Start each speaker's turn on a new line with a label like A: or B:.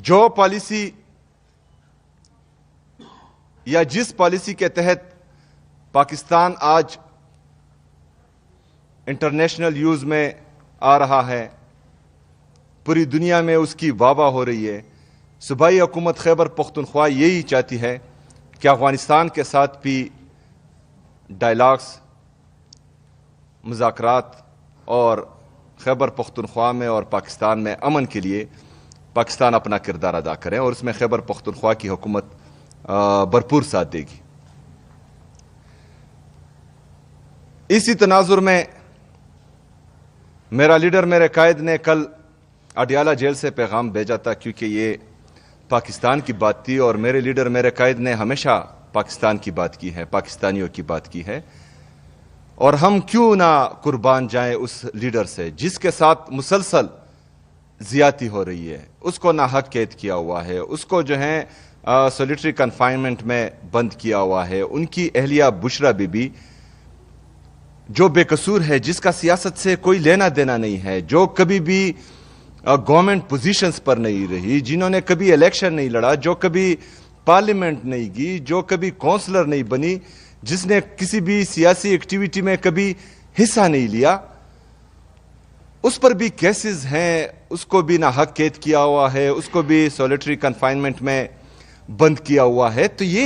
A: جو پالیسی یا جس پالیسی کے تحت پاکستان آج انٹرنیشنل یوز میں آ رہا ہے، پوری دنیا میں اس کی واہ واہ ہو رہی ہے، صوبائی حکومت خیبر پختونخوا یہی چاہتی ہے کہ افغانستان کے ساتھ بھی ڈائلاگس، مذاکرات اور خیبر پختونخوا میں اور پاکستان میں امن کے لیے پاکستان اپنا کردار ادا کرے، اور اس میں خیبر پختونخوا کی حکومت بھرپور ساتھ دے گی۔ اسی تناظر میں میرا لیڈر، میرے قائد نے کل اڈیالہ جیل سے پیغام بھیجا تھا، کیونکہ یہ پاکستان کی بات تھی، اور میرے لیڈر، میرے قائد نے ہمیشہ پاکستان کی بات کی ہے، پاکستانیوں کی بات کی ہے، اور ہم کیوں نہ قربان جائیں اس لیڈر سے جس کے ساتھ مسلسل زیادتی ہو رہی ہے، اس کو ناحق قید کیا ہوا ہے، اس کو جو ہے سولیٹری کنفائنمنٹ میں بند کیا ہوا ہے، ان کی اہلیہ بشرا بی بی جو بے قصور ہے، جس کا سیاست سے کوئی لینا دینا نہیں ہے، جو کبھی بھی گورنمنٹ پوزیشنز پر نہیں رہی، جنہوں نے کبھی الیکشن نہیں لڑا، جو کبھی پارلیمنٹ نہیں گئی، جو کبھی کونسلر نہیں بنی، جس نے کسی بھی سیاسی ایکٹیویٹی میں کبھی حصہ نہیں لیا، اس پر بھی کیسز ہیں، اس کو بھی ناحق قید کیا ہوا ہے، اس کو بھی سولیٹری کنفائنمنٹ میں بند کیا ہوا ہے۔ تو یہ